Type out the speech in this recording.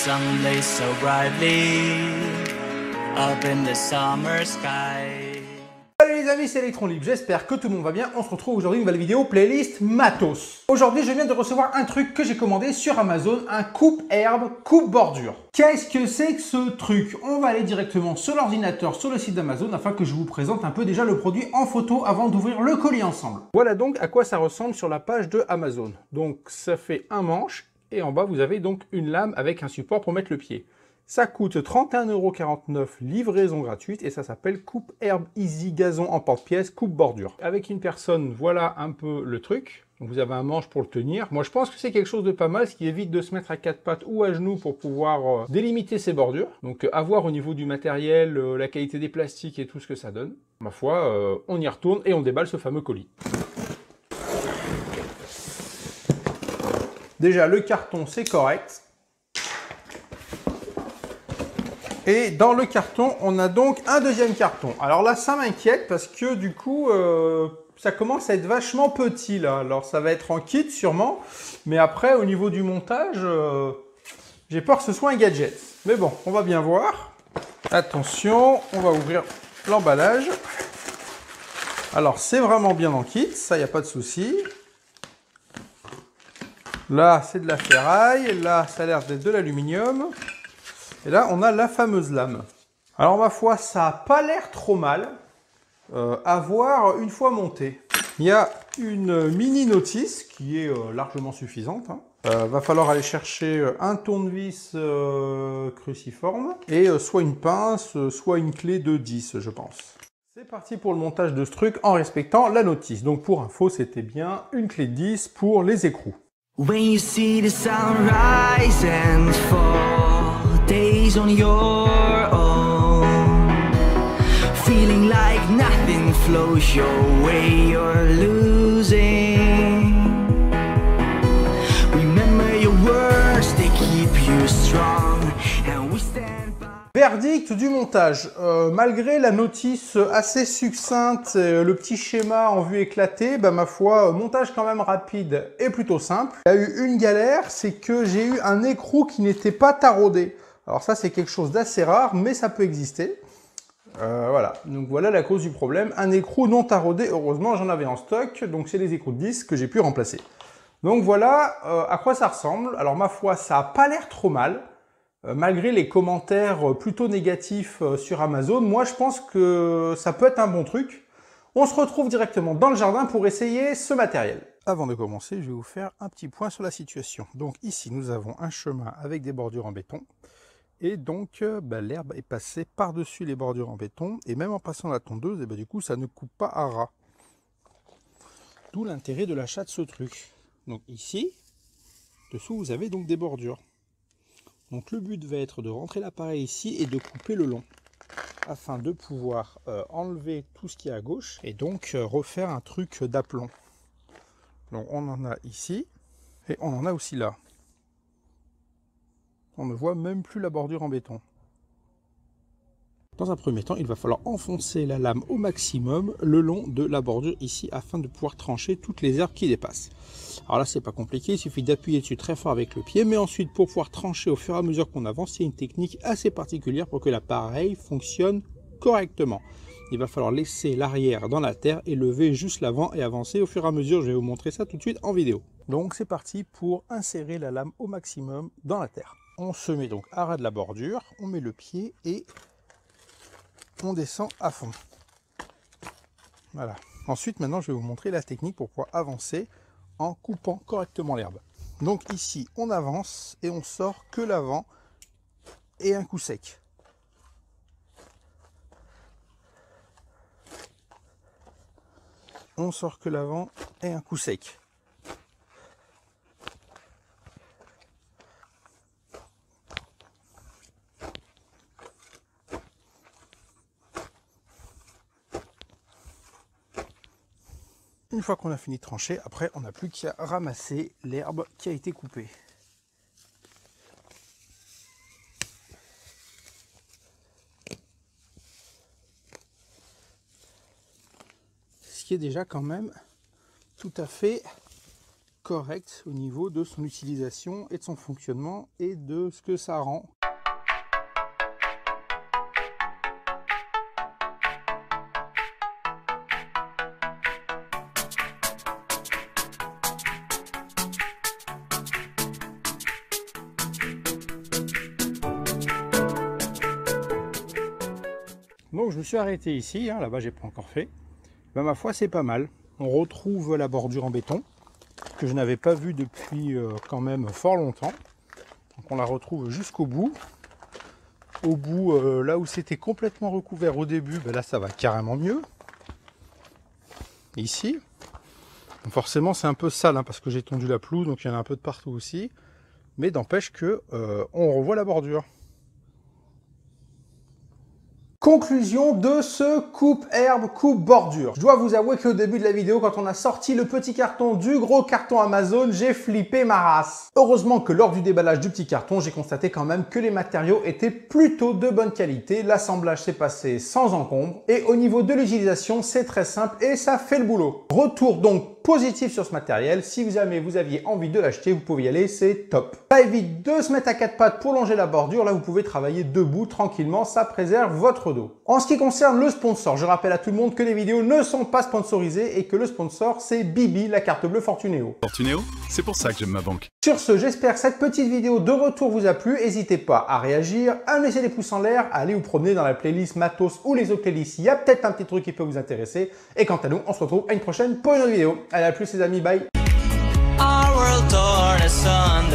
sunlight so brightly up in the summer sky. Salut les amis, c'est Electron Libre, j'espère que tout le monde va bien. On se retrouve aujourd'hui une nouvelle vidéo playlist matos. Aujourd'hui, je viens de recevoir un truc que j'ai commandé sur Amazon, un coupe-herbe, coupe-bordure. Qu'est-ce que c'est que ce truc? On va aller directement sur l'ordinateur, sur le site d'Amazon, afin que je vous présente un peu déjà le produit en photo avant d'ouvrir le colis ensemble. Voilà donc à quoi ça ressemble sur la page de Amazon. Donc ça fait un manche et en bas vous avez donc une lame avec un support pour mettre le pied. Ça coûte 31,49 €, livraison gratuite, et ça s'appelle Coupe Herbe Easy Gazon en porte-pièce, coupe bordure. Avec une personne, voilà un peu le truc. Donc vous avez un manche pour le tenir. Moi je pense que c'est quelque chose de pas mal, ce qui évite de se mettre à quatre pattes ou à genoux pour pouvoir délimiter ses bordures. Donc à voir au niveau du matériel, la qualité des plastiques et tout ce que ça donne. Ma foi, on y retourne et on déballe ce fameux colis. Déjà le carton c'est correct. Et dans le carton, on a donc un deuxième carton. Alors là, ça m'inquiète parce que du coup, ça commence à être vachement petit là. Alors ça va être en kit sûrement, mais après au niveau du montage, j'ai peur que ce soit un gadget. Mais bon, on va bien voir. Attention, on va ouvrir l'emballage. Alors c'est vraiment bien en kit, ça il n'y a pas de souci. Là, c'est de la ferraille. Là, ça a l'air d'être de l'aluminium. Et là, on a la fameuse lame. Alors, ma foi, ça n'a pas l'air trop mal à voir une fois monté. Il y a une mini notice qui est largement suffisante. Va falloir aller chercher un tournevis cruciforme et soit une pince, soit une clé de 10, je pense. C'est parti pour le montage de ce truc en respectant la notice. Donc, pour info, c'était bien une clé de 10 pour les écrous. When you see the sun rise and fall, days on your own, feeling like nothing flows your way, you're losing. Remember your words, they keep you strong, and we stand by. Verdict du montage. Malgré la notice assez succincte, le petit schéma en vue éclatée, bah, ma foi, montage quand même rapide et plutôt simple. Il y a eu une galère, c'est que j'ai eu un écrou qui n'était pas taraudé. Alors ça, c'est quelque chose d'assez rare, mais ça peut exister. Voilà, donc voilà la cause du problème. Un écrou non taraudé, heureusement, j'en avais en stock, donc c'est les écrous de 10 que j'ai pu remplacer. Donc voilà à quoi ça ressemble. Alors ma foi, ça n'a pas l'air trop mal. Malgré les commentaires plutôt négatifs sur Amazon, moi je pense que ça peut être un bon truc. On se retrouve directement dans le jardin pour essayer ce matériel. Avant de commencer, je vais vous faire un petit point sur la situation. Donc ici, nous avons un chemin avec des bordures en béton. Et donc, l'herbe est passée par-dessus les bordures en béton. Et même en passant la tondeuse, et du coup, ça ne coupe pas à ras. D'où l'intérêt de l'achat de ce truc. Donc ici, dessous, vous avez donc des bordures. Donc le but va être de rentrer l'appareil ici et de couper le long afin de pouvoir enlever tout ce qui est à gauche et donc refaire un truc d'aplomb. Donc on en a ici et on en a aussi là. On ne voit même plus la bordure en béton. Dans un premier temps, il va falloir enfoncer la lame au maximum le long de la bordure ici afin de pouvoir trancher toutes les herbes qui dépassent. Alors là, c'est pas compliqué, il suffit d'appuyer dessus très fort avec le pied, mais ensuite, pour pouvoir trancher au fur et à mesure qu'on avance, il y a une technique assez particulière pour que l'appareil fonctionne correctement. Il va falloir laisser l'arrière dans la terre et lever juste l'avant et avancer au fur et à mesure. Je vais vous montrer ça tout de suite en vidéo. Donc c'est parti pour insérer la lame au maximum dans la terre. On se met donc à ras de la bordure, on met le pied et on descend à fond. Voilà. Ensuite, maintenant, je vais vous montrer la technique pour pouvoir avancer en coupant correctement l'herbe. Donc ici, on avance et on sort que l'avant et un coup sec. On sort que l'avant et un coup sec. Une fois qu'on a fini de trancher, après on n'a plus qu'à ramasser l'herbe qui a été coupée. Ce qui est déjà quand même tout à fait correct au niveau de son utilisation et de son fonctionnement et de ce que ça rend. Donc je me suis arrêté ici, hein, là-bas j'ai pas encore fait. Ben, ma foi c'est pas mal. On retrouve la bordure en béton que je n'avais pas vue depuis quand même fort longtemps. Donc on la retrouve jusqu'au bout. Au bout, là où c'était complètement recouvert au début, ben là ça va carrément mieux. Ici, donc forcément c'est un peu sale hein, parce que j'ai tondu la pelouse, donc il y en a un peu de partout aussi. Mais n'empêche que on revoit la bordure. Conclusion de ce coupe-herbe, coupe-bordure. Je dois vous avouer qu'au début de la vidéo, quand on a sorti le petit carton du gros carton Amazon, j'ai flippé ma race. Heureusement que lors du déballage du petit carton, j'ai constaté quand même que les matériaux étaient plutôt de bonne qualité. L'assemblage s'est passé sans encombre. Et au niveau de l'utilisation, c'est très simple et ça fait le boulot. Retour donc positif sur ce matériel. Si jamais vous aviez envie de l'acheter, vous pouvez y aller, c'est top. Ça évite de se mettre à quatre pattes pour longer la bordure. Là, vous pouvez travailler debout tranquillement. Ça préserve votre dos. En ce qui concerne le sponsor, je rappelle à tout le monde que les vidéos ne sont pas sponsorisées et que le sponsor, c'est Bibi, la carte bleue Fortunéo. Fortunéo, c'est pour ça que j'aime ma banque. Sur ce, j'espère que cette petite vidéo de retour vous a plu. N'hésitez pas à réagir, à me laisser des pouces en l'air, à aller vous promener dans la playlist Matos ou les autres playlists. Il y a peut-être un petit truc qui peut vous intéresser. Et quant à nous, on se retrouve à une prochaine pour une autre vidéo. Allez, à plus les amis, bye. Our world toward the sun.